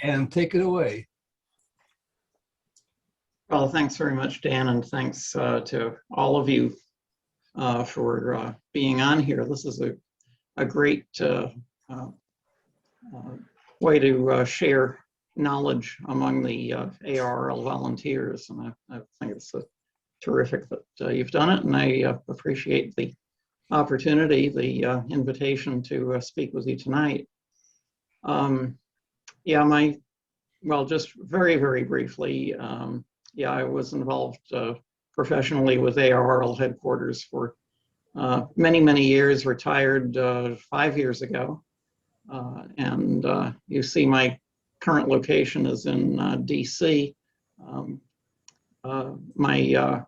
And take it away. Well, thanks very much, Dan, and thanks to all of you for being on here. This is a great way to share knowledge among the ARRL volunteers, and I think it's terrific that you've done it, and I appreciate the opportunity, the invitation to speak with you tonight. Yeah, well, just very, very briefly, yeah, I was involved professionally with IRU Headquarters for many, many years, retired 5 years ago. And you see my current location is in DC. My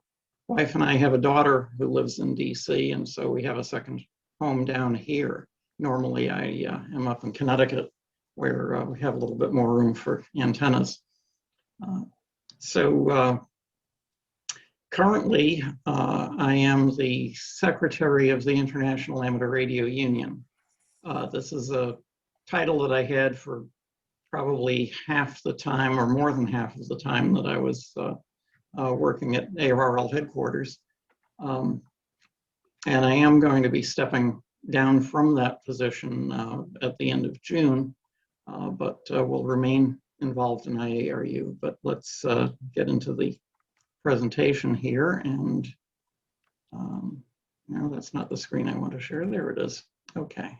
wife and I have a daughter who lives in DC, and so we have a second home down here. Normally I am up in Connecticut, where we have a little bit more room for antennas. Currently, I am the secretary of the International Amateur Radio Union. This is a title that I had for probably half the time, or more than half of the time, that I was working at IRU Headquarters. And I am going to be stepping down from that position at the end of June, but will remain involved in IARU. But let's get into the presentation here. And no, that's not the screen I want to share. There it is. Okay.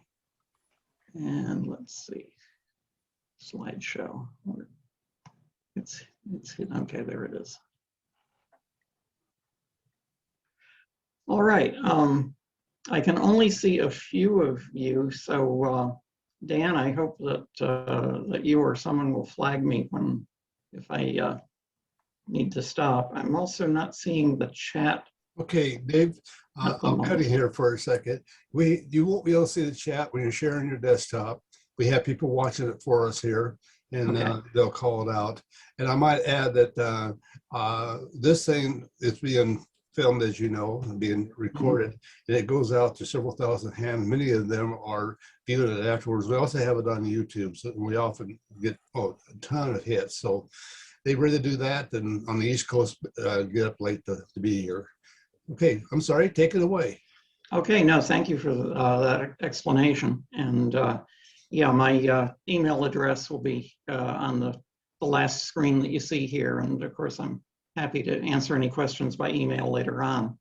And let's see. Slideshow. It's okay, there it is. All right. I can only see a few of you, so Dan, I hope that that you or someone will flag me if I need to stop. I'm also not seeing the chat. Okay, Dave, I'm cutting here for a second. You won't be able to see the chat when you're sharing your desktop. We have people watching it for us here, and okay, they'll call it out. And I might add that this thing is being filmed, as you know, and being recorded, and it goes out to several thousand hands. Many of them are viewed it afterwards. We also have it on YouTube, so we often get a ton of hits. So they rather do that than on the East Coast get up late to be here. Okay, I'm sorry, take it away. Okay, no, thank you for that explanation. And yeah, my email address will be on the last screen that you see here. And of course, I'm happy to answer any questions by email later on.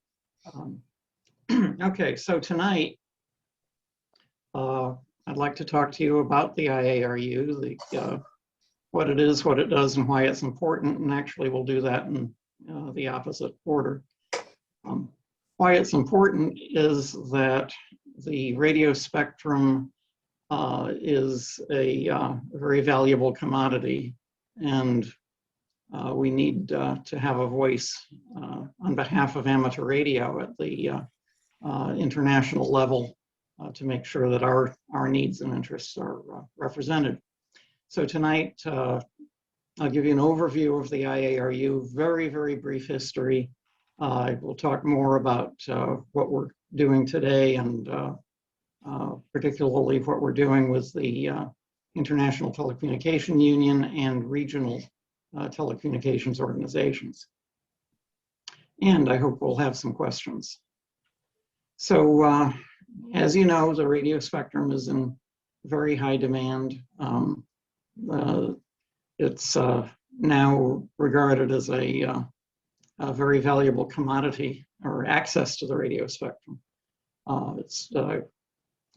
Okay, so tonight, I'd like to talk to you about the IARU, what it is, what it does, and why it's important. And actually, we'll do that in the opposite order. Why it's important is that the radio spectrum is a very valuable commodity, and we need to have a voice on behalf of amateur radio at the international level to make sure that our needs and interests are represented. So tonight, I'll give you an overview of the IARU, very, very brief history. We'll talk more about what we're doing today, and particularly what we're doing with the International Telecommunication Union and regional telecommunications organizations. And I hope we'll have some questions. So as you know, the radio spectrum is in very high demand. It's now regarded as a very valuable commodity, or access to the radio spectrum.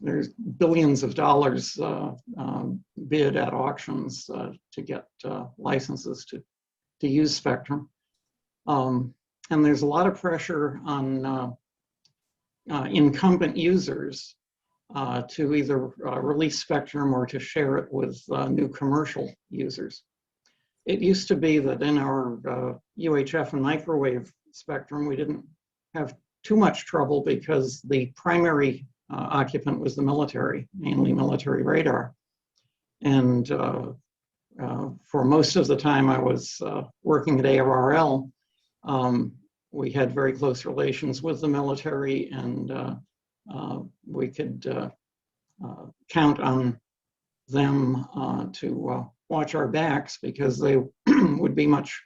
There's billions of dollars bid at auctions to get licenses to use spectrum. And there's a lot of pressure on incumbent users to either release spectrum or to share it with new commercial users. It used to be that in our UHF and microwave spectrum, we didn't have too much trouble because the primary occupant was the military, mainly military radar. And for most of the time I was working at ARRL, we had very close relations with the military, and we could count on them to watch our backs, because they would be much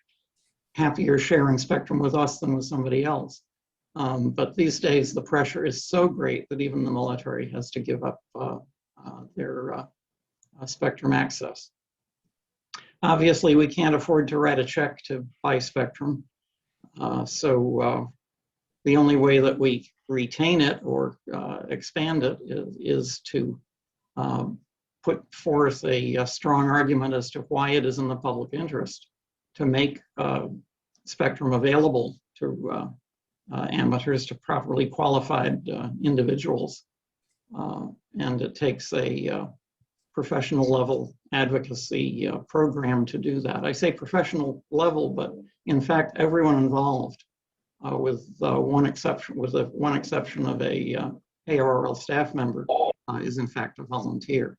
happier sharing spectrum with us than with somebody else. But these days, the pressure is so great that even the military has to give up their spectrum access. Obviously, we can't afford to write a check to buy spectrum. So the only way that we retain it or expand it is to put forth a strong argument as to why it is in the public interest to make spectrum available to amateurs, to properly qualified individuals. And it takes a professional level advocacy program to do that. I say professional level, but in fact, everyone involved, with one exception of a ARRL staff member, is in fact a volunteer.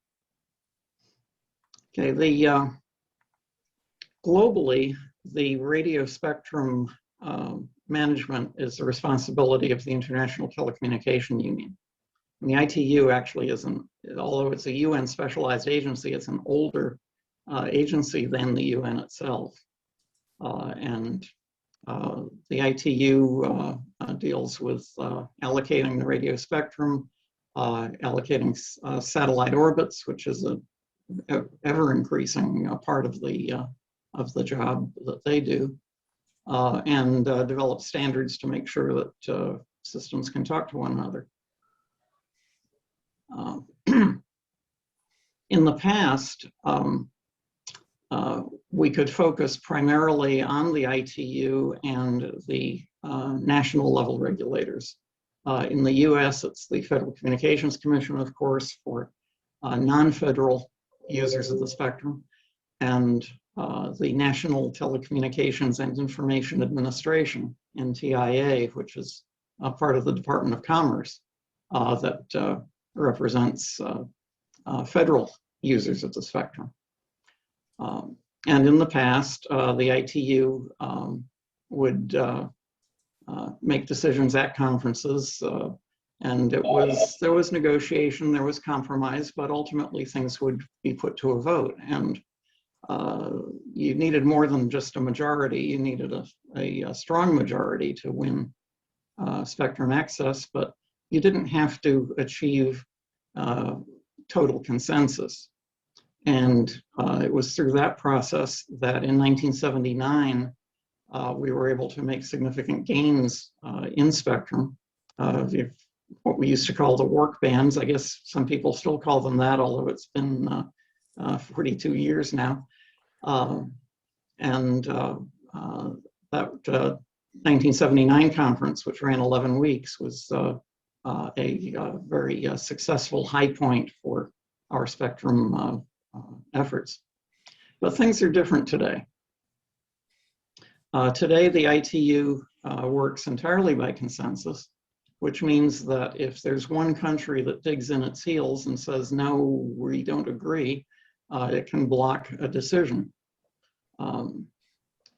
Okay, globally, the radio spectrum management is the responsibility of the International Telecommunication Union. And the ITU actually isn't, although it's a UN specialized agency, it's an older agency than the UN itself. And the ITU deals with allocating the radio spectrum, allocating satellite orbits, which is a ever increasing part of the job that they do, and develop standards to make sure that systems can talk to one another. In the past, we could focus primarily on the ITU and the national level regulators. In the US, it's the Federal Communications Commission, of course, for non-federal users of the spectrum, and the National Telecommunications and Information Administration, NTIA, which is a part of the Department of Commerce that represents federal users of the spectrum. And in the past, the ITU would make decisions at conferences, and there was negotiation, there was compromise, but ultimately things would be put to a vote. And you needed more than just a majority. You needed a strong majority to win spectrum access, but you didn't have to achieve total consensus. And it was through that process that in 1979, we were able to make significant gains in spectrum. What we used to call the work bands, I guess some people still call them that, although it's been 42 years now. And that 1979 conference, which ran 11 weeks, was a very successful high point for our spectrum efforts. But things are different today. Today, the ITU works entirely by consensus, which means that if there's one country that digs in its heels and says, no, we don't agree, it can block a decision.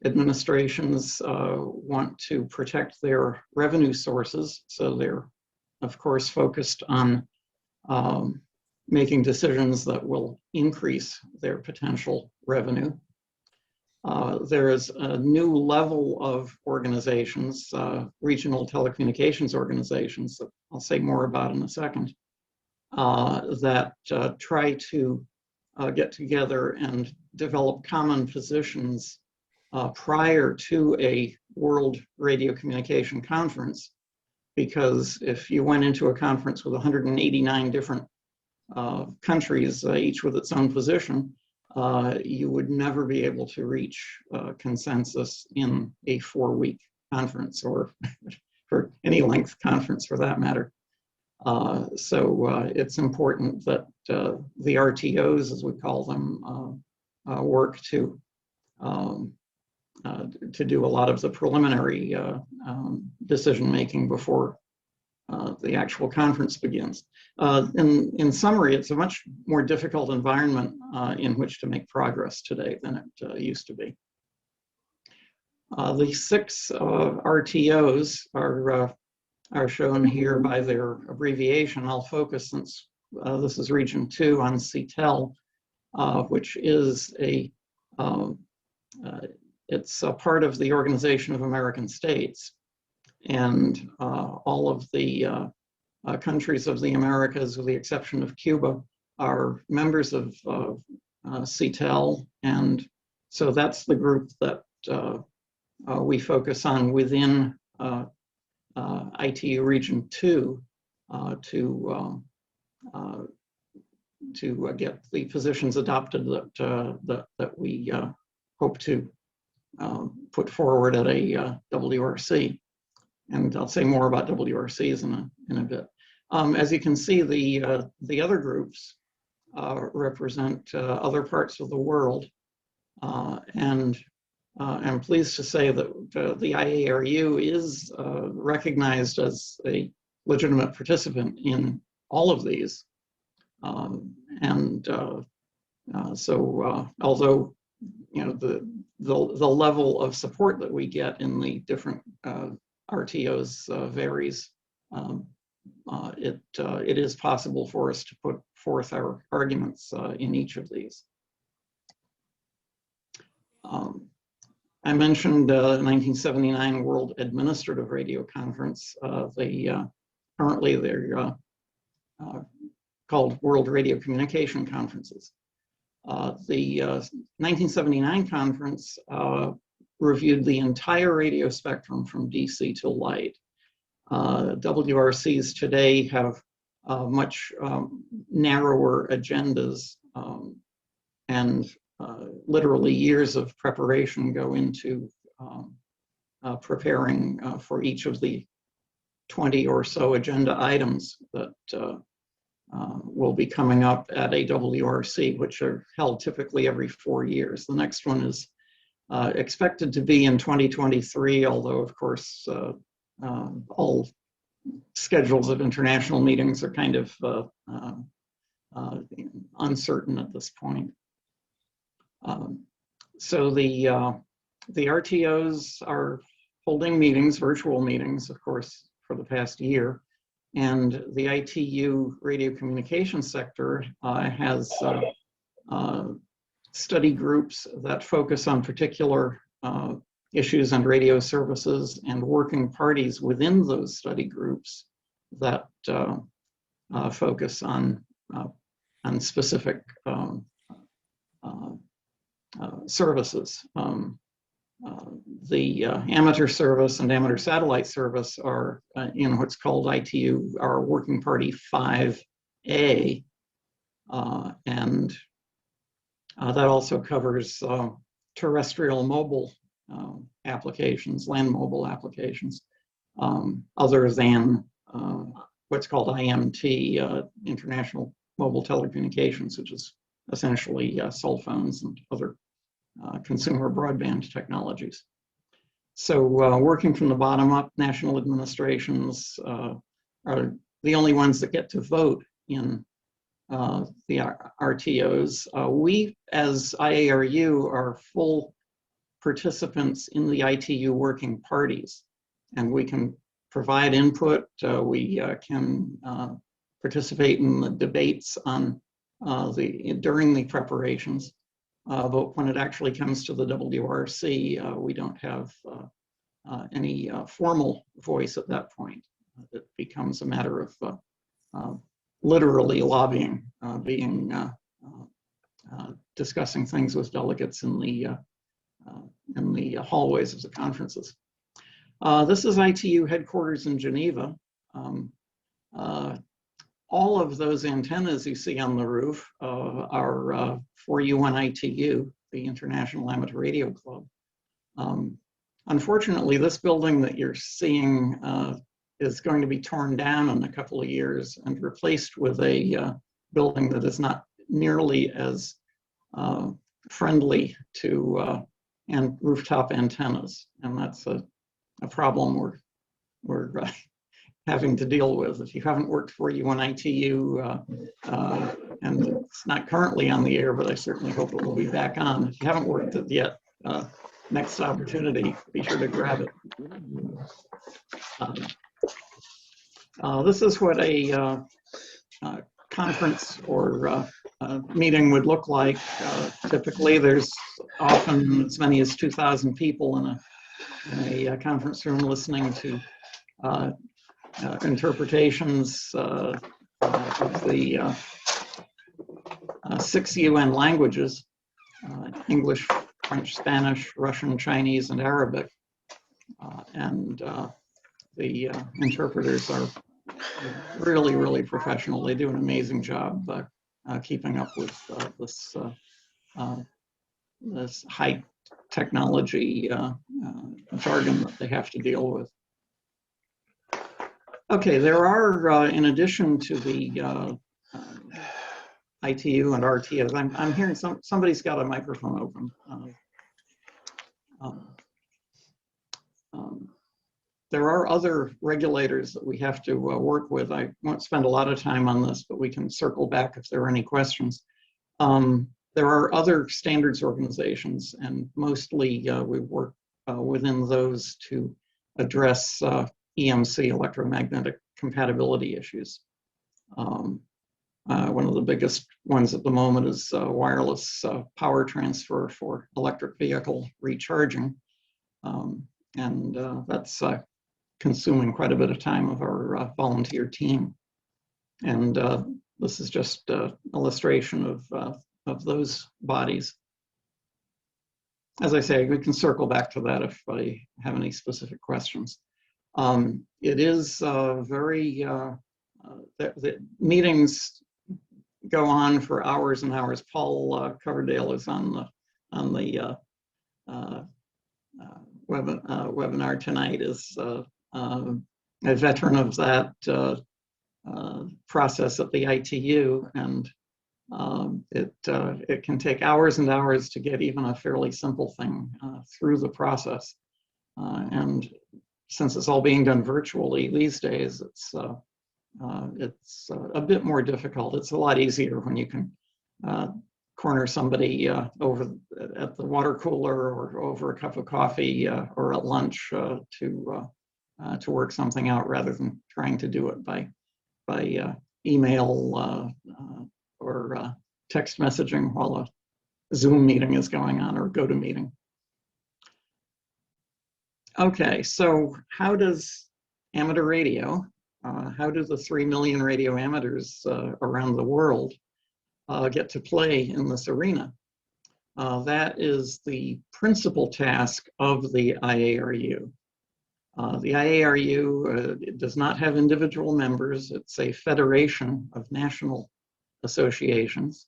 Administrations want to protect their revenue sources, so they're, of course, focused on making decisions that will increase their potential revenue. There is a new level of organizations, regional telecommunications organizations, that I'll say more about in a second, that try to get together and develop common positions prior to a World Radio Communication Conference, because if you went into a conference with 189 different countries, each with its own position, you would never be able to reach consensus in a 4-week conference, or for any length conference for that matter. So it's important that the RTOs, as we call them, work to do a lot of the preliminary decision-making before the actual conference begins. In summary, it's a much more difficult environment in which to make progress today than it used to be. The 6 RTOs are shown here by their abbreviation. I'll focus, since this is Region 2, on CTEL, which is it's a part of the Organization of American States. And all of the countries of the Americas, with the exception of Cuba, are members of CTEL. And so that's the group that we focus on within ITU Region 2 to get the positions adopted that we hope to put forward at a WRC. And I'll say more about WRCs in a bit. As you can see, the other groups represent other parts of the world. And I'm pleased to say that the IARU is recognized as a legitimate participant in all of these. So although the level of support that we get in the different RTOs varies, it is possible for us to put forth our arguments in each of these. I mentioned the 1979 World Administrative Radio Conference. Currently they're called World Radio Communication Conferences. The 1979 conference reviewed the entire radio spectrum from DC to light. WRCs today have much narrower agendas, and literally years of preparation go into preparing for each of the 20 or so agenda items that will be coming up at a WRC, which are held typically every 4 years. The next one is expected to be in 2023, although of course all schedules of international meetings are kind of uncertain at this point. So the RTOs are holding meetings, virtual meetings, of course, for the past year. And the ITU radio communication sector has study groups that focus on particular issues and radio services, and working parties within those study groups that focus on specific services. The amateur service and amateur satellite service are in what's called ITU, our Working Party 5A, and that also covers terrestrial mobile applications, land mobile applications, other than what's called IMT, International Mobile Telecommunications, which is essentially cell phones and other consumer broadband technologies. So working from the bottom up, national administrations are the only ones that get to vote in the RTOs. We, as IARU, are full participants in the ITU working parties, and we can provide input. We can participate in the debates on during the preparations. But when it actually comes to the WRC, we don't have any formal voice at that point. It becomes a matter of literally lobbying, discussing things with delegates in the hallways of the conferences. This is ITU headquarters in Geneva. All of those antennas you see on the roof are for UN-ITU, the International Amateur Radio Club. Unfortunately, this building that you're seeing is going to be torn down in a couple of years and replaced with a building that is not nearly as friendly to rooftop antennas. And that's a problem we're having to deal with. If you haven't worked for UN-ITU, and it's not currently on the air, but I certainly hope it will be back on. If you haven't worked it yet, next opportunity, be sure to grab it. This is what a conference or meeting would look like. Typically, there's often as many as 2,000 people in a conference room listening to interpretations of the 6 UN languages, English, French, Spanish, Russian, Chinese, and Arabic. And the interpreters are really, really professional. They do an amazing job keeping up with this high technology jargon that they have to deal with. Okay, there are, in addition to the ITU and RTS, I'm hearing somebody's got a microphone open. There are other regulators that we have to work with. I won't spend a lot of time on this, but we can circle back if there are any questions. There are other standards organizations, and mostly we work within those to address EMC, electromagnetic compatibility issues. One of the biggest ones at the moment is wireless power transfer for electric vehicle recharging. And that's consuming quite a bit of time of our volunteer team. And this is just an illustration of those bodies. As I say, we can circle back to that if I have any specific questions. It is very, the meetings go on for hours and hours. Paul Coverdale is on the webinar tonight, is a veteran of that process at the ITU, and it can take hours and hours to get even a fairly simple thing through the process. And since it's all being done virtually these days, it's a bit more difficult. It's a lot easier when you can corner somebody over at the water cooler or over a cup of coffee or at lunch to work something out, rather than trying to do it by email or text messaging while a Zoom meeting is going on, or GoToMeeting. Okay, so how does amateur radio, how do the 3 million radio amateurs around the world get to play in this arena? That is the principal task of the IARU. The IARU it does not have individual members. It's a federation of national associations.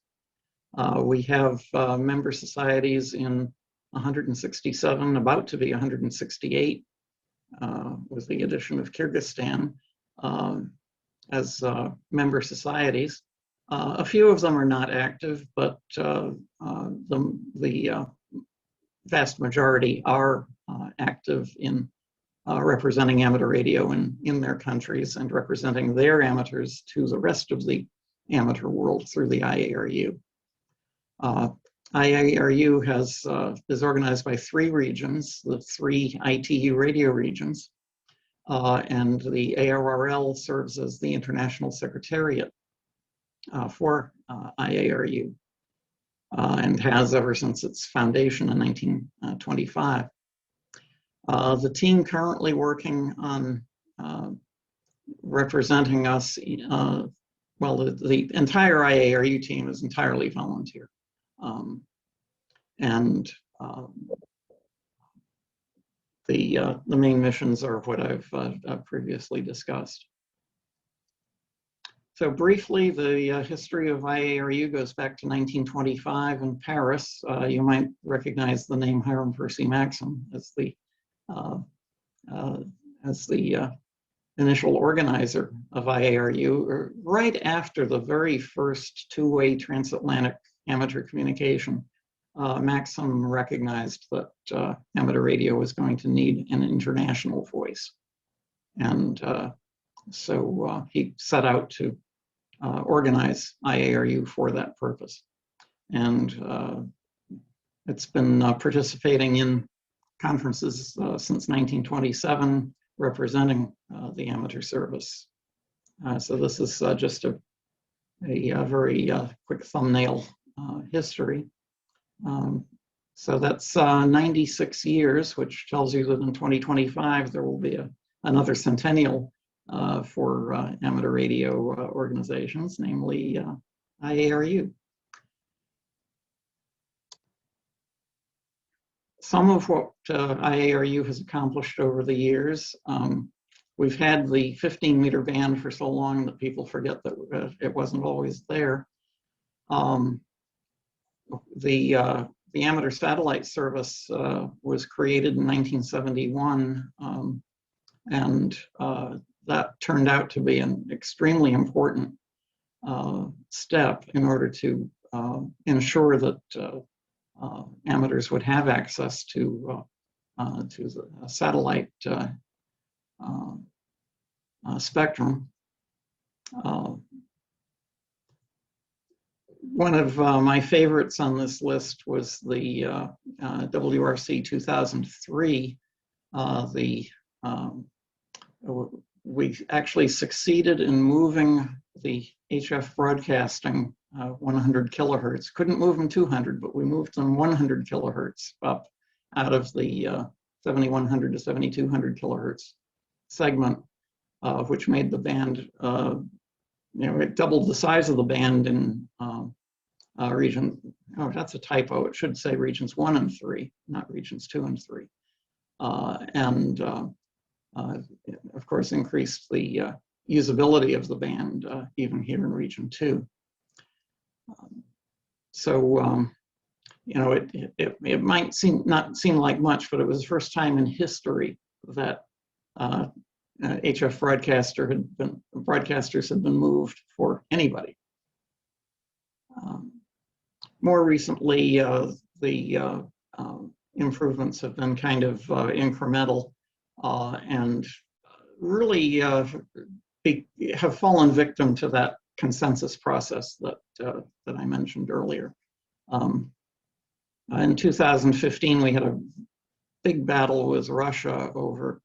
We have member societies in 167, about to be 168, with the addition of Kyrgyzstan as member societies. A few of them are not active, but the vast majority are active in representing amateur radio in their countries and representing their amateurs to the rest of the amateur world through the IARU. IARU is organized by 3 regions, the 3 ITU radio regions, and the ARRL serves as the international secretariat for IARU, and has ever since its foundation in 1925. The team currently working on representing us, well, the entire IARU team is entirely volunteer. And the main missions are what I've previously discussed. So briefly, the history of IARU goes back to 1925 in Paris. You might recognize the name Hiram Percy Maxim as the initial organizer of IARU, right after the very first 2-way transatlantic amateur communication. Maxim recognized that amateur radio was going to need an international voice. And so he set out to organize IARU for that purpose. And it's been participating in conferences since 1927, representing the amateur service. So this is just a a very quick thumbnail history. So that's 96 years, which tells you that in 2025 there will be another centennial for amateur radio organizations, namely IARU. Some of what IARU has accomplished over the years, we've had the 15-meter band for so long that people forget that it wasn't always there. The amateur satellite service was created in 1971, and that turned out to be an extremely important step in order to ensure that amateurs would have access to the satellite spectrum. One of my favorites on this list was the WRC 2003. We actually succeeded in moving the HF broadcasting 100 kilohertz. Couldn't move them 200, but we moved them 100 kilohertz up out of the 7100 to 7200 kilohertz segment, which made the band, it doubled the size of the band in region, oh, that's a typo. It should say regions 1 and 3, not regions 2 and 3. And of course, increased the usability of the band even here in region 2. It might not seem like much, but it was the first time in history that HF broadcasters had been moved for anybody. More recently, the improvements have been kind of incremental and really have fallen victim to that consensus process that I mentioned earlier. In 2015, we had a big battle with Russia over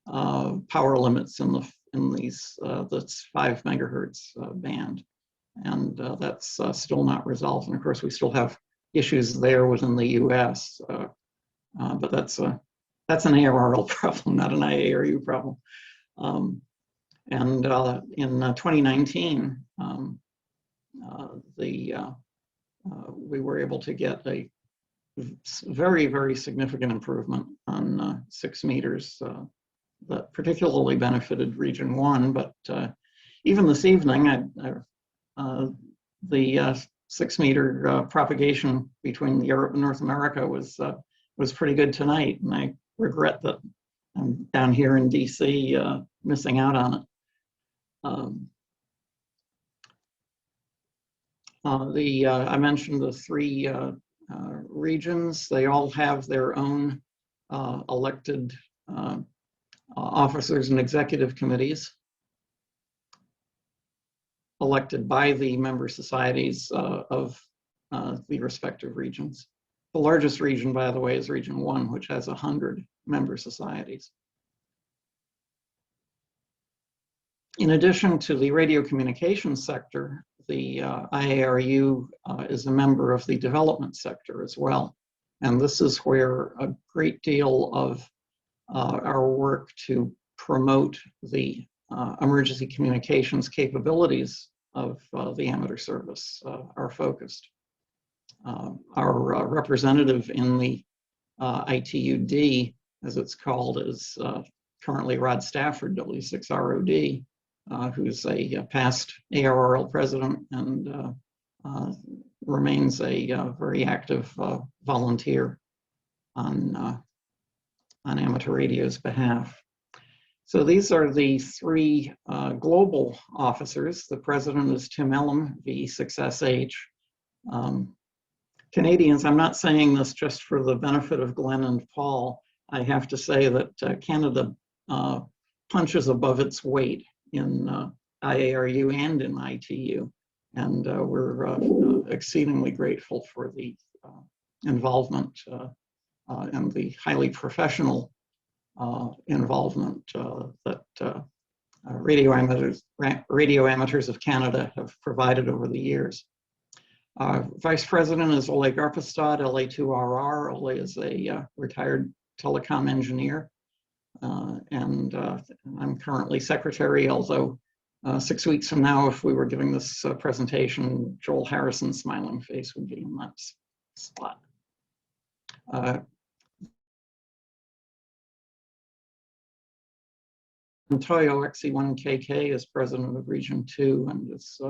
power limits in this 5 megahertz band, and that's still not resolved. And of course, we still have issues there within the U.S., but that's an ARRL problem, not an IARU problem. And in 2019, we were able to get a very, very significant improvement on 6 meters that particularly benefited Region 1. But even this evening, the 6 meter propagation between Europe and North America was pretty good tonight, and I regret that I'm down here in DC missing out on it. I mentioned the 3 regions. They all have their own elected officers and executive committees elected by the member societies of the respective regions. The largest region, by the way, is Region 1, which has 100 member societies. In addition to the radio communications sector, the IARU is a member of the development sector as well. And this is where a great deal of our work to promote the emergency communications capabilities of the amateur service are focused. Our representative in the ITUD, as it's called, is currently Rod Stafford, W6ROD, who's a past ARRL president and remains a very active volunteer on amateur radio's behalf. So these are the 3 global officers. The president is Tim Ellum, V6SH. Canadians, I'm not saying this just for the benefit of Glenn and Paul. I have to say that Canada punches above its weight in IARU and in ITU. And we're exceedingly grateful for the involvement and the highly professional involvement that radio amateurs of Canada have provided over the years. Vice President is Ole Garpestad, LA2RR. Ole is a retired telecom engineer. And I'm currently secretary, although 6 weeks from now, if we were giving this presentation, Joel Harrison's smiling face would be in that spot. Toyo XE1KK is president of Region 2 and is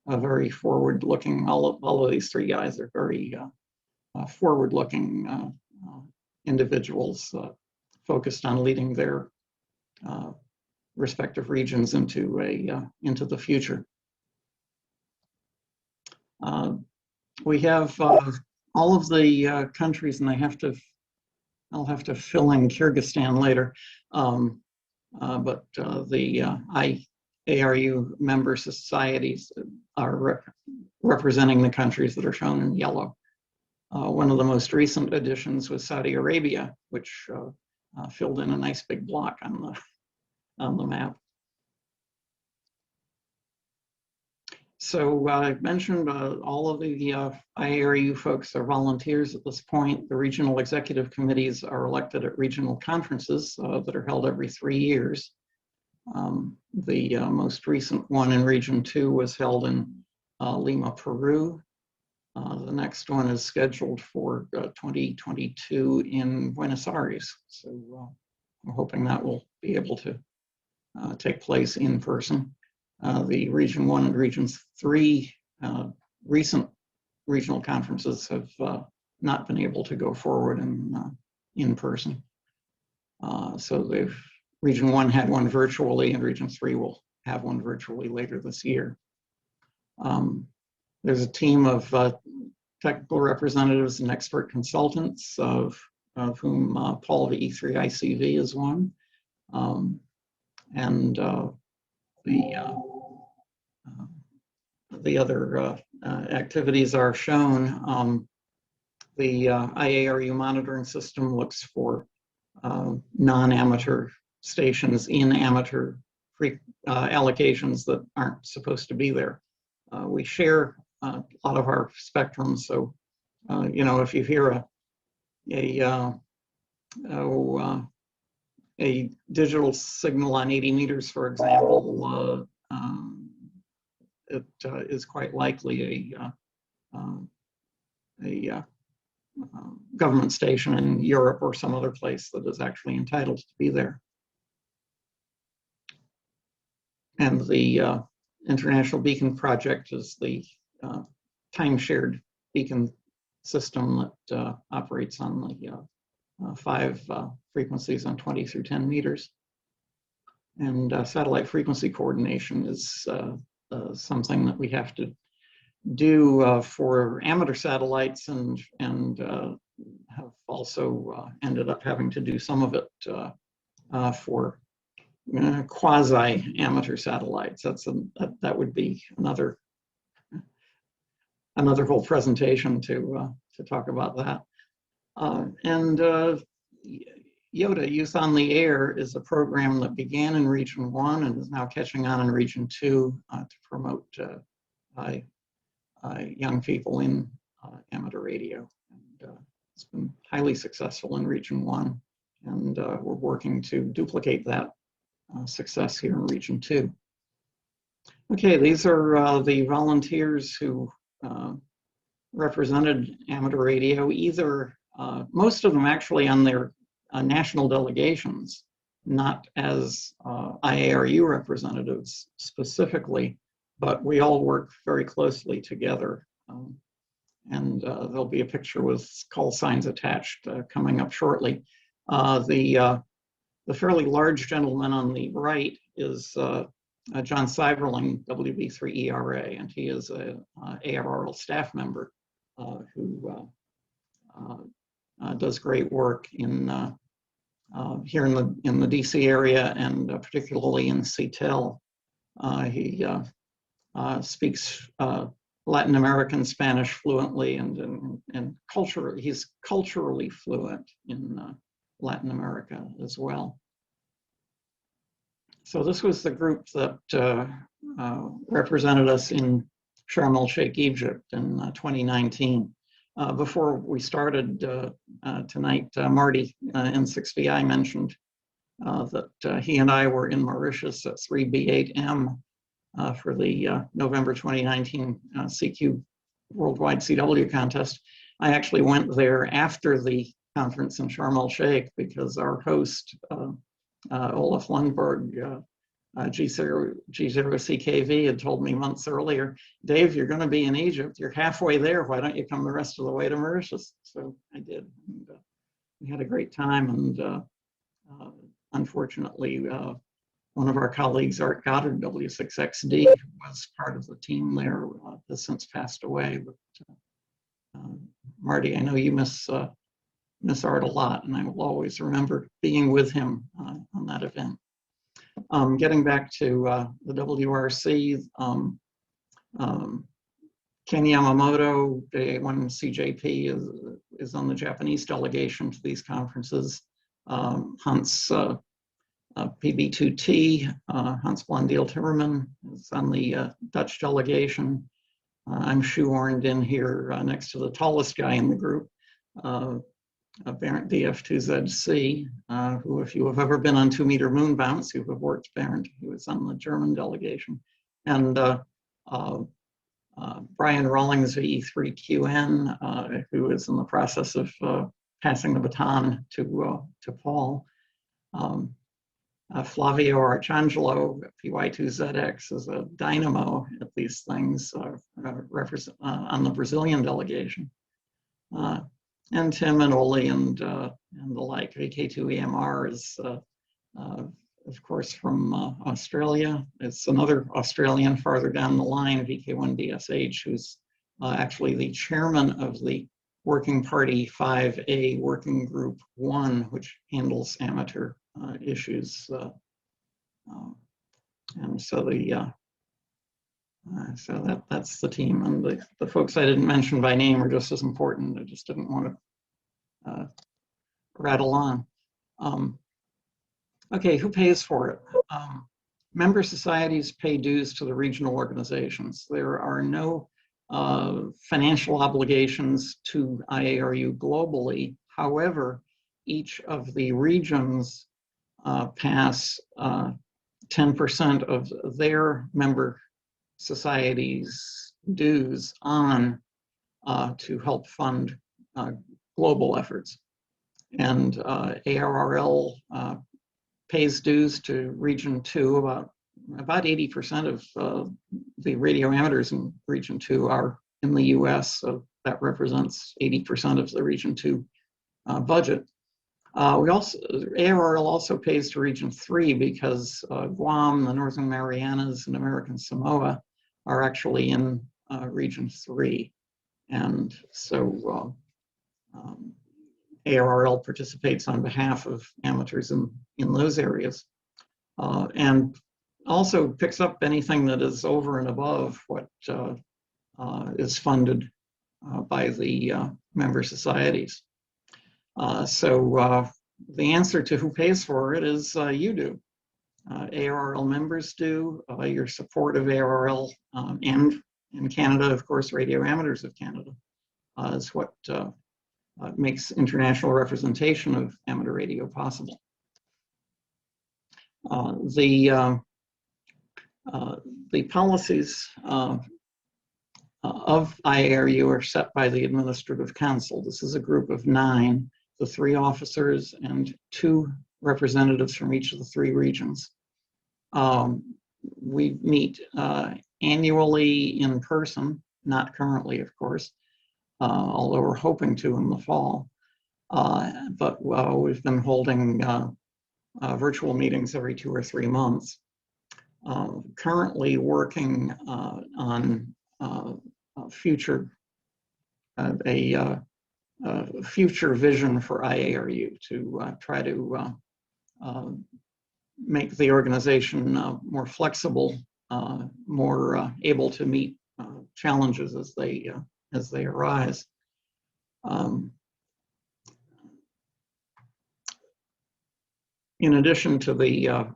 a very forward-looking, all of these three guys are very forward-looking individuals focused on leading their respective regions into the future. We have all of the countries, and I'll have to fill in Kyrgyzstan later. But the IARU member societies are representing the countries that are shown in yellow. One of the most recent additions was Saudi Arabia, which filled in a nice big block on the map. So I mentioned all of the IARU folks are volunteers at this point. The regional executive committees are elected at regional conferences that are held every 3 years. The most recent one in Region 2 was held in Lima, Peru. The next one is scheduled for 2022 in Buenos Aires. So I'm hoping that will be able to take place in person. The Region 1 and Region 3 recent regional conferences have not been able to go forward in person. So Region 1 had one virtually, and Region 3 will have one virtually later this year. There's a team of technical representatives and expert consultants, of whom Paul of E3ICV is one. And the other activities are shown. The IARU monitoring system looks for non-amateur stations in amateur allocations that aren't supposed to be there. We share a lot of our spectrum, so you know, if you hear a digital signal on 80 meters, for example, it is quite likely a government station in Europe or some other place that is actually entitled to be there. And the International Beacon Project is the time-shared beacon system that operates on the 5 frequencies on 20 through 10 meters. And satellite frequency coordination is something that we have to do for amateur satellites, and have also ended up having to do some of it for quasi-amateur satellites. That would be another whole presentation to talk about that. And YOTA, Youth on the Air, is a program that began in Region 1 and is now catching on in Region 2 to promote young people in amateur radio. And it's been highly successful in Region 1, and we're working to duplicate that success here in Region 2. Okay, these are the volunteers who represented amateur radio, either most of them actually on their national delegations, not as IARU representatives specifically, but we all work very closely together. And there'll be a picture with call signs attached coming up shortly. The fairly large gentleman on the right is John Cyberling, WB3ERA, and he is a ARRL staff member who does great work in here in the DC area, and particularly in CTEL. He speaks Latin American Spanish fluently, and he's culturally fluent in Latin America as well. So this was the group that represented us in Sharm el-Sheikh, Egypt in 2019. Before we started tonight, Marty in 6VI mentioned that he and I were in Mauritius at 3B8M for the November 2019 CQ Worldwide CW contest. I actually went there after the conference in Sharm el-Sheikh because our host, Olaf Lundberg, G0CKV, had told me months earlier, Dave, you're going to be in Egypt. You're halfway there. Why don't you come the rest of the way to Mauritius? So I did. And, we had a great time. And unfortunately, one of our colleagues, Art Goddard, W6XD, who was part of the team there, has since passed away. But Marty, I know you miss Art a lot, and I will always remember being with him on that event. Getting back to the WRC, Ken Yamamoto, K1ZZ, is on the Japanese delegation to these conferences. Hans PB2T, Hans Blondeel Timmerman, is on the Dutch delegation. I'm shoehorned in here next to the tallest guy in the group, Bernd DF2ZC, who, if you have ever been on 2-meter moon bounce, you have worked Bernd. He was on the German delegation. And Brian Rawlings, VE3QN, who is in the process of passing the baton to Paul. Flavio Arcangelo, PY2ZX, is a dynamo at these things on the Brazilian delegation. And Tim and Oli and the like. VK2EMR is, of course, from Australia. It's another Australian farther down the line, VK1DSH, who's actually the chairman of the Working Party 5A Working Group 1, which handles amateur issues. And so that's the team. And the folks I didn't mention by name are just as important. I just didn't want to rattle on. Okay, who pays for it? Member societies pay dues to the regional organizations. There are no financial obligations to IARU globally. However, each of the regions pass 10% of their member societies' dues on to help fund global efforts. And ARRL pays dues to Region 2. About 80% of the radio amateurs in Region 2 are in the US, so that represents 80% of the Region 2 budget. ARRL also pays to Region 3 because Guam, the Northern Marianas, and American Samoa are actually in Region 3. And so ARRL participates on behalf of amateurs in those areas. And also picks up anything that is over and above what is funded by the member societies. So the answer to who pays for it is you do. ARRL members do. Your support of ARRL and in Canada, of course, Radio Amateurs of Canada is what makes international representation of amateur radio possible. The policies of IARU are set by the Administrative Council. This is a group of 9, the 3 officers and 2 representatives from each of the 3 regions. We meet annually in person, not currently, of course, although we're hoping to in the fall. But we've been holding virtual meetings every 2 or 3 months. Currently working on future vision for IARU to try to make the organization more flexible, more able to meet challenges as they arise. in addition to the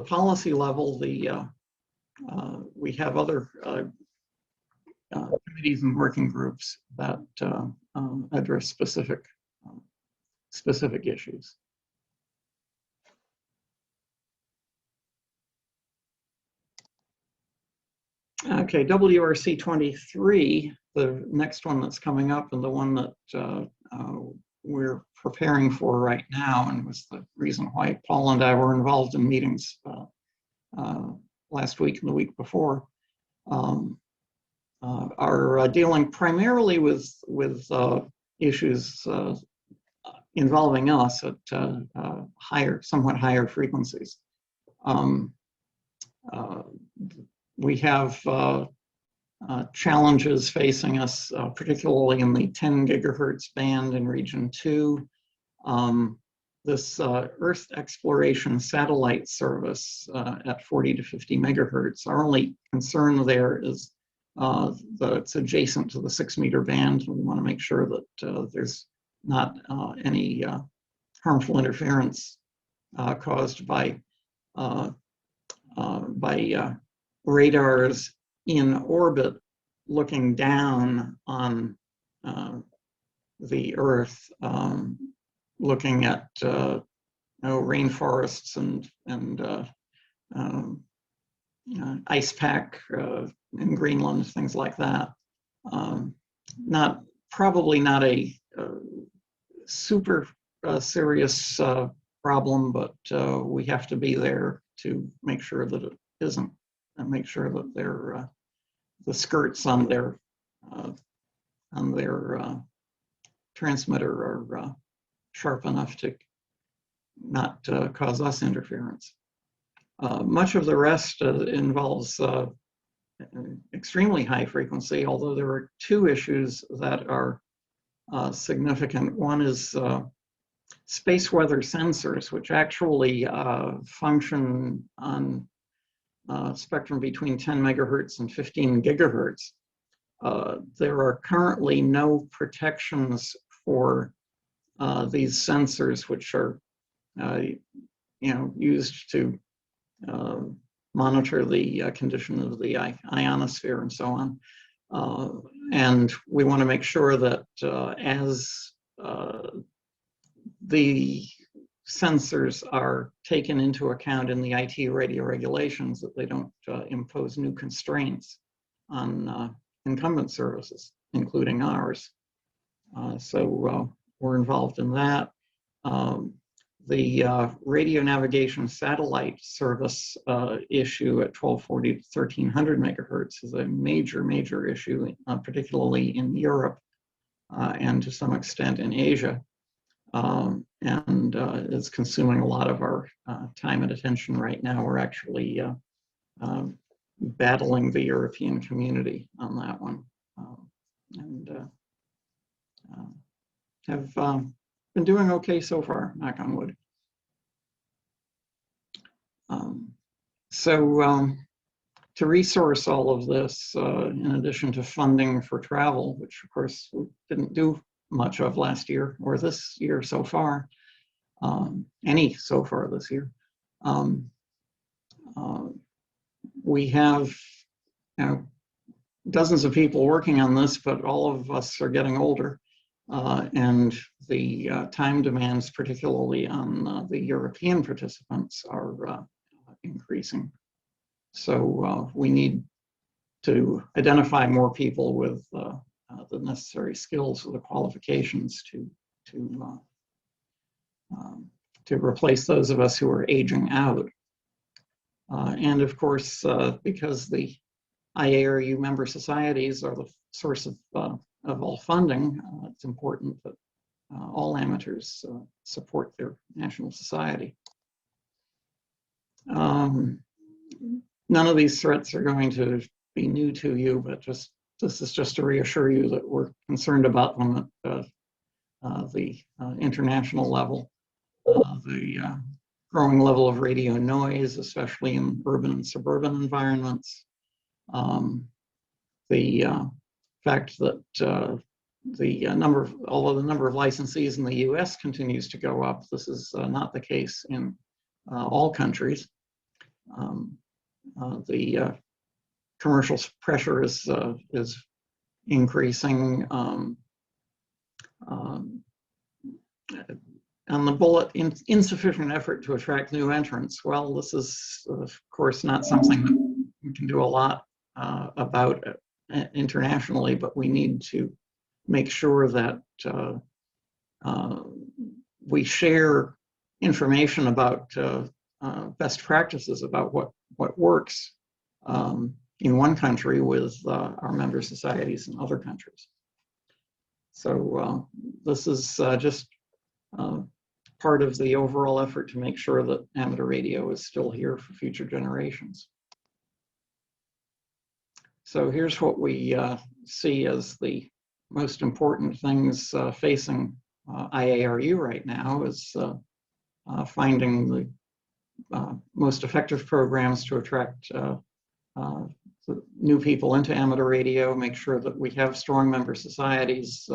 policy level, we have other committees and working groups that address specific issues. Okay, WRC 23, the next one that's coming up, and the one that we're preparing for right now, and was the reason why Paul and I were involved in meetings last week and the week before, are dealing primarily with issues involving us at somewhat higher frequencies. We have challenges facing us, particularly in the 10 gigahertz band in Region 2. This Earth exploration satellite service at 40 to 50 megahertz. Our only concern there is that it's adjacent to the 6-meter band. We want to make sure that there's not any harmful interference caused by radars in orbit looking down on the Earth, looking at rainforests and ice pack in Greenland, things like that. Probably not a super serious problem, but we have to be there to make sure that it isn't, and make sure that the skirts on their transmitter are sharp enough to not cause us interference. Much of the rest involves extremely high frequency, although there are two issues that are significant. One is space weather sensors, which actually function on spectrum between 10 megahertz and 15 gigahertz. There are currently no protections for these sensors, which are used to monitor the condition of the ionosphere and so on. And we want to make sure that as the sensors are taken into account in the IT radio regulations, that they don't impose new constraints on incumbent services, including ours. So we're involved in that. The radio navigation satellite service issue at 1240 to 1300 megahertz is a major issue, particularly in Europe and to some extent in Asia. And it's consuming a lot of our time and attention right now. We're actually battling the European community on that one, and have been doing okay so far, knock on wood. To resource all of this, in addition to funding for travel, which of course we didn't do much of last year or this year so far, any so far this year, we have dozens of people working on this, but all of us are getting older. And the time demands, particularly on the European participants, are increasing. So we need to identify more people with the necessary skills or the qualifications to replace those of us who are aging out. And of course, because the IARU member societies are the source of all funding, it's important that all amateurs support their national society. None of these threats are going to be new to you, but this is just to reassure you that we're concerned about them at the international level. The growing level of radio noise, especially in urban and suburban environments. The fact that although the number of licensees in the US continues to go up, this is not the case in all countries. The commercial pressure is increasing. On the bullet, insufficient effort to attract new entrants. Well, this is, of course, not something that we can do a lot about internationally, but we need to make sure that we share information about best practices about what works in one country with our member societies in other countries. So this is just part of the overall effort to make sure that amateur radio is still here for future generations. So here's what we see as the most important things facing IARU right now is finding the most effective programs to attract new people into amateur radio, make sure that we have strong member societies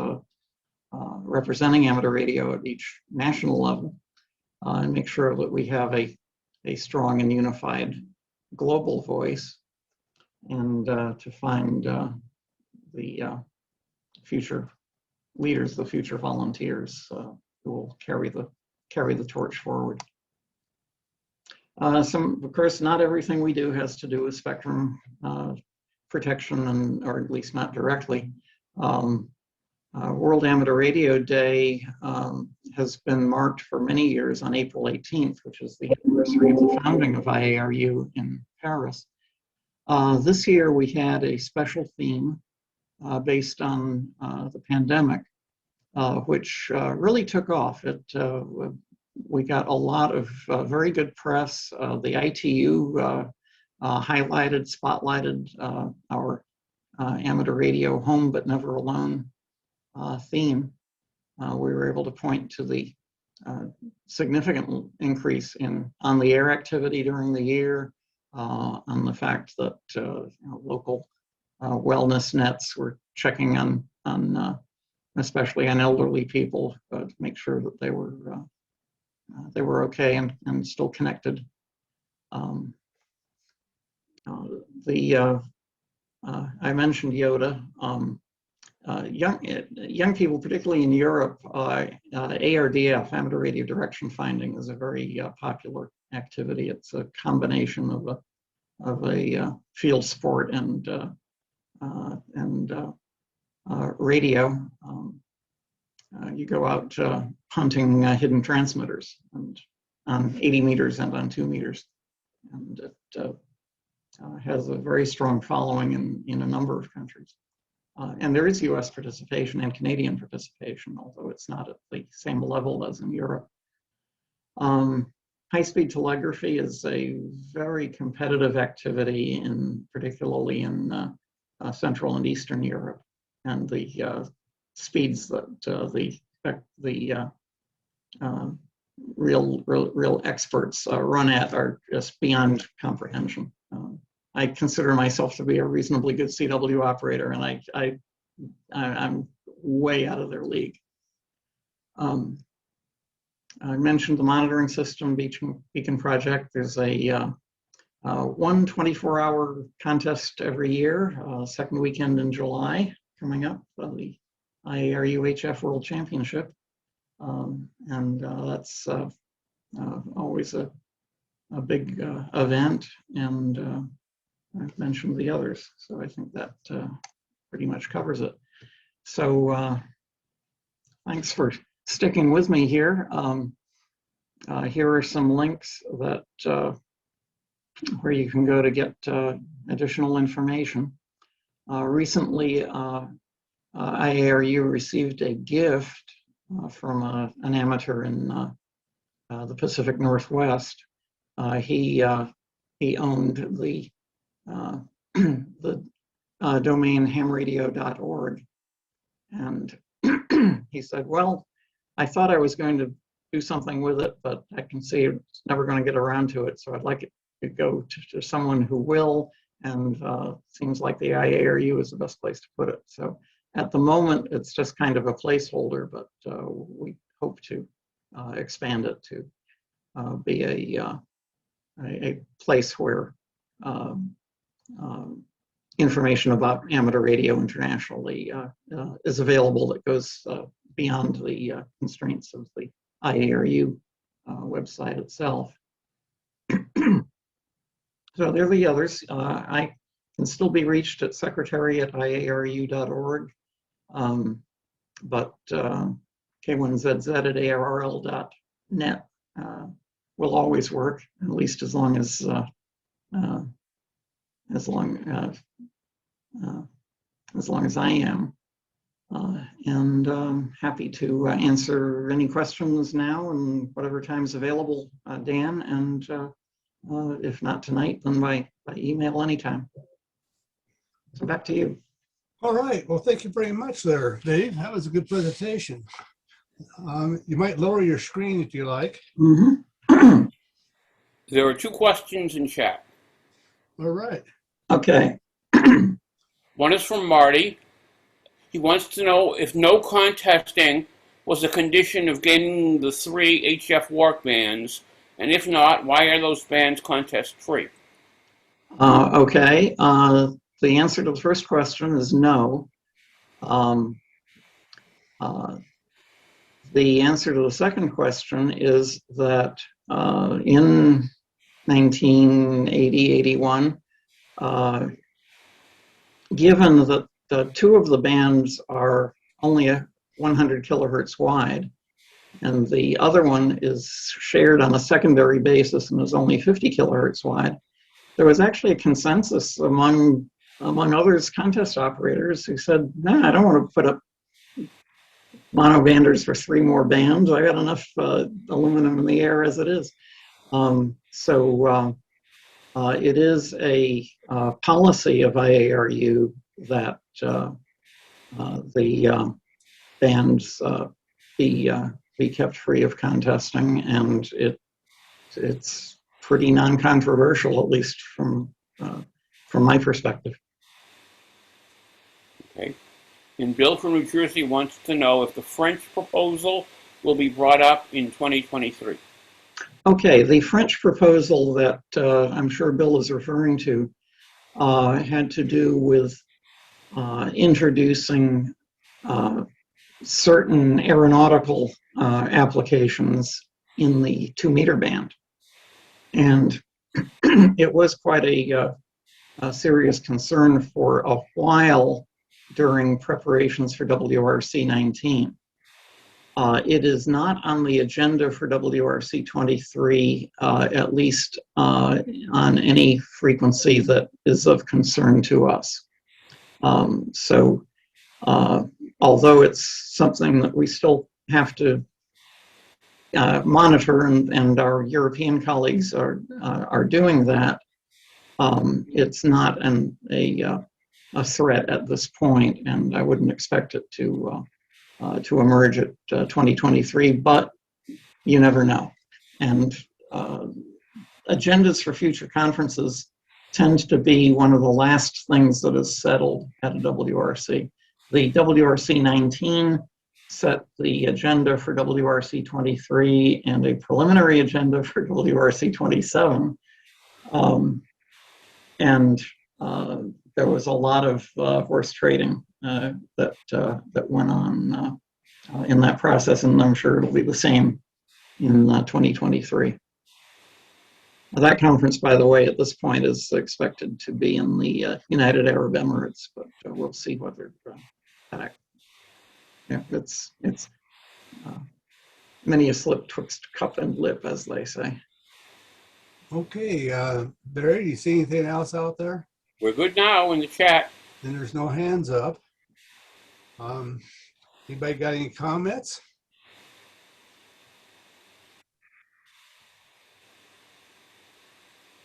representing amateur radio at each national level, and make sure that we have a strong and unified global voice, and to find the future leaders, the future volunteers who will carry the torch forward. Of course, not everything we do has to do with spectrum protection, or at least not directly. World Amateur Radio Day has been marked for many years on April 18th, which is the anniversary of the founding of IARU in Paris. This year we had a special theme based on the pandemic, which really took off. We got a lot of very good press. The ITU highlighted, spotlighted our amateur radio home but never alone theme. We were able to point to the significant increase in on-the-air activity during the year, on the fact that local wellness nets were checking on especially on elderly people to make sure that they were okay and still connected. I mentioned Yoda. Young people, particularly in Europe, ARDF, amateur radio direction finding, is a very popular activity. It's a combination of a field sport and radio. You go out hunting hidden transmitters and on 80 meters and on 2 meters, and it has a very strong following in a number of countries. And there is US participation and Canadian participation, although it's not at the same level as in Europe. High-speed telegraphy is a very competitive activity, particularly in Central and Eastern Europe. And the speeds that the real experts run at are just beyond comprehension. I consider myself to be a reasonably good CW operator, and I'm way out of their league. I mentioned the monitoring system beacon project. There's a one 24-hour contest every year, second weekend in July coming up, the IARU HF World Championship. And that's always a big event, and I've mentioned the others, so I think that pretty much covers it. So thanks for sticking with me here. Here are some links that where you can go to get additional information. Recently, IARU received a gift from an amateur in the Pacific Northwest. He owned the domain hamradio.org, and he said, well, I thought I was going to do something with it, but I can see it's never going to get around to it, so I'd like it to go to someone who will, and seems like the IARU is the best place to put it. So at the moment, it's just kind of a placeholder, but we hope to expand it to be a place where information about amateur radio internationally is available that goes beyond the constraints of the IARU website itself. So there are the others. I can still be reached at secretary@iaru.org, but K1ZZ at ARRL.net will always work, at least as long as I am. And happy to answer any questions now and whatever time's available, Dan, and if not tonight, then by email anytime. So back to you. All right. Well, thank you very much there, Dave. That was a good presentation. You might lower your screen if you like. Mm-hmm. There are 2 questions in chat. All right. Okay. One is from Marty. He wants to know if no contesting was a condition of gaining the 3 HF work bands, and if not, why are those bands contest free? Okay. The answer to the first question is no. The answer to the second question is that in 1980-81, given that 2 of the bands are only 100 kilohertz wide, and the other one is shared on a secondary basis and is only 50 kilohertz wide, there was actually a consensus among others, contest operators, who said, "Nah, I don't want to put up monobanders for 3 more bands. I got enough aluminum in the air as it is." It is a policy of IARU that the bands be kept free of contesting, and it's pretty non-controversial, at least from my perspective. Okay. And Bill from New Jersey wants to know if the French proposal will be brought up in 2023. Okay, the French proposal that I'm sure Bill is referring to had to do with introducing certain aeronautical applications in the 2-meter band. And it was quite a serious concern for a while during preparations for WRC 19. It is not on the agenda for WRC 23, at least on any frequency that is of concern to us. Although it's something that we still have to monitor, and our European colleagues are doing that, it's not a threat at this point, and I wouldn't expect it to emerge at 2023, but you never know. And agendas for future conferences tend to be one of the last things that is settled at a WRC. The WRC 19 set the agenda for WRC 23 and a preliminary agenda for WRC 27. There was a lot of horse trading that went on in that process, and I'm sure it'll be the same in 2023. That conference, by the way, at this point is expected to be in the United Arab Emirates, but we'll see whether it's many a slip twixt cup and lip, as they say. Okay, Barry, do you see anything else out there? We're good now in the chat. And there's no hands up. Anybody got any comments?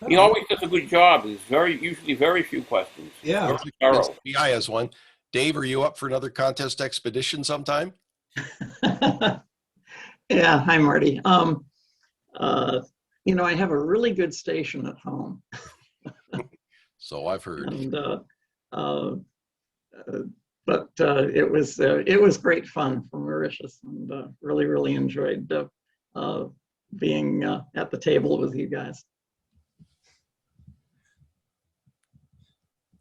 He always does a good job. There's usually very few questions. Yeah. Very thorough. I has one. Dave, are you up for another contest expedition sometime? Yeah, hi Marty. You know, I have a really good station at home. So I've heard. And, but it was great fun from Mauritius, and really enjoyed being at the table with you guys.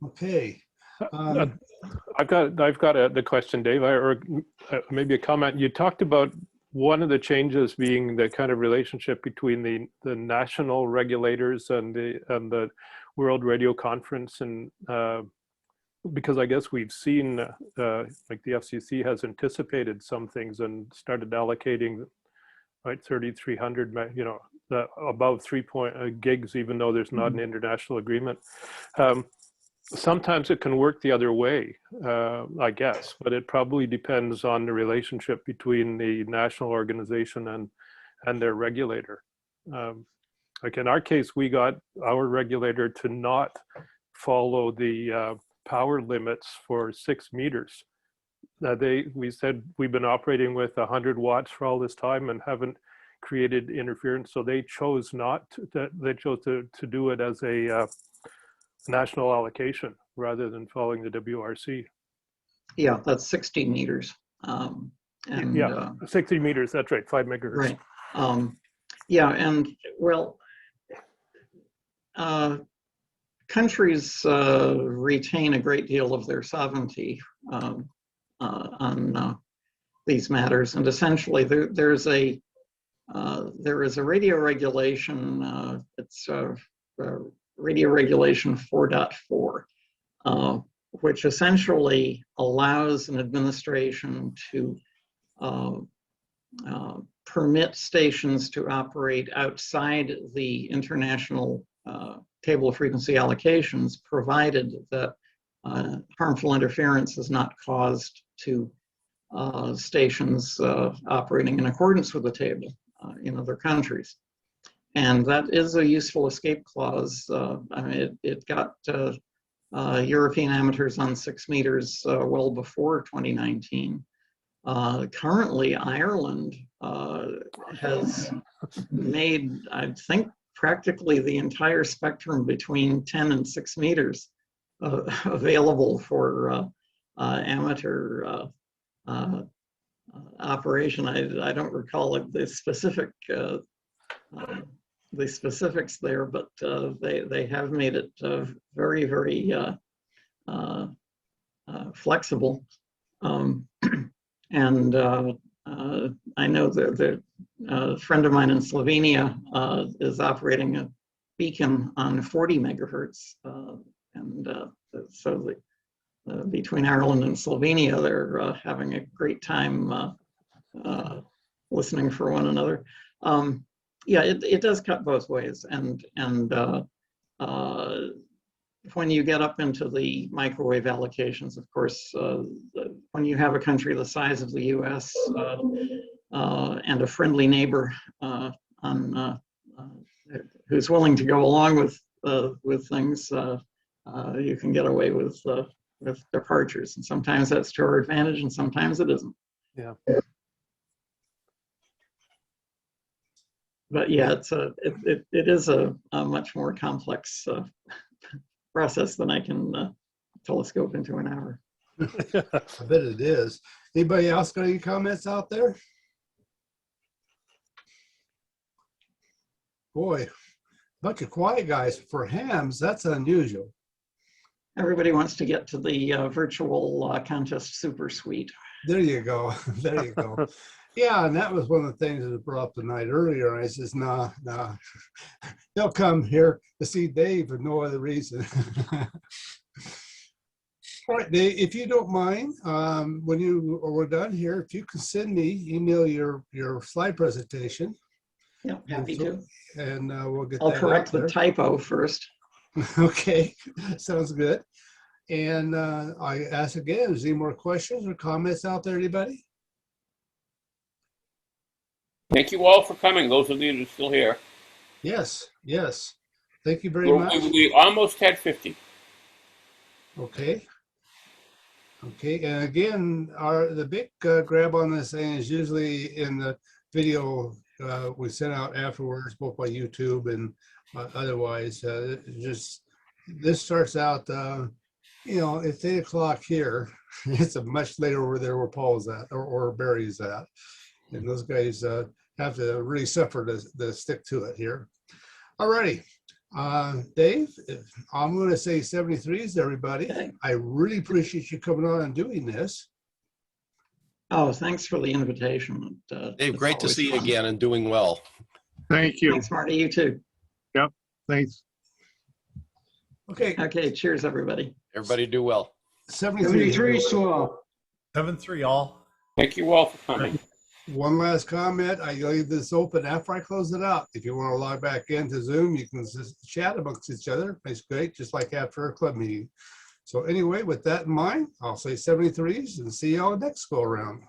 Okay. I've got the question, Dave, or maybe a comment. You talked about one of the changes being the kind of relationship between the national regulators and the World Radio Conference, and because I guess we've seen like the FCC has anticipated some things and started allocating, right, 3,300, you know, above 3 gigs, even though there's not an international agreement. Sometimes it can work the other way, I guess, but it probably depends on the relationship between the national organization and their regulator. Like in our case, we got our regulator to not follow the power limits for 6 meters. We said we've been operating with 100 watts for all this time and haven't created interference, so they chose to do it as a national allocation rather than following the WRC. Yeah, that's 60 meters. Yeah, 60 meters, that's right, 5 megahertz. Right. Yeah, and well, countries retain a great deal of their sovereignty on these matters, and essentially there is a radio regulation. It's Radio Regulation 4.4, which essentially allows an administration to permit stations to operate outside the international table of frequency allocations, provided that harmful interference is not caused to stations operating in accordance with the table in other countries. And that is a useful escape clause. I mean, it got European amateurs on 6 meters well before 2019. Currently, Ireland has made, I think, practically the entire spectrum between 10 and 6 meters available for amateur operation. I don't recall the specifics there, but they have made it very, very flexible. And I know that a friend of mine in Slovenia is operating a beacon on 40 megahertz. So between Ireland and Slovenia, they're having a great time listening for one another. Yeah, it does cut both ways, and when you get up into the microwave allocations, of course, when you have a country the size of the U.S. And a friendly neighbor who's willing to go along with things, you can get away with departures, and sometimes that's to our advantage, and sometimes it isn't. Yeah. But yeah, it is a much more complex process than I can telescope into an hour. I bet it is. Anybody else got any comments out there? Boy, bunch of quiet guys. For hams, that's unusual. Everybody wants to get to the virtual contest super suite. There you go. There you go. Yeah, and that was one of the things that was brought up tonight earlier. And I says, nah. They'll come here to see Dave for no other reason. All right, Dave, if you don't mind, when we're done here, if you can send me, email your slide presentation. Yeah, happy to. And we'll get I'll that correct out the there. typo first. Okay, sounds good. And I ask again, is there any more questions or comments out there, anybody? Thank you all for coming, those of you that are still here. Yes, yes. Thank you very much. We almost had 50. Okay. Okay, and again, the big grab on this thing is usually in the video we sent out afterwards, both by YouTube and otherwise. Just this starts out, you know, it's 8 o'clock here. It's a much later over there where Paul's at or Barry's at. And those guys have to really suffer to stick to it here. All righty. Dave, I'm going to say 73s, everybody. Okay. I really appreciate you coming on and doing this. Oh, thanks for the invitation. Dave, It's great to always see you fun. again and doing well. Thank you. Thanks, Marty. You too. Thanks. Okay, Okay, cheers, everybody. Everybody do well. 73. 7-3 all. Thank you all for coming. One last comment. I leave this open after I close it out. If you want to log back into Zoom, you can just chat amongst each other. It's great, just like after a club meeting. So anyway, with that in mind, I'll say 73s and see y'all next go around.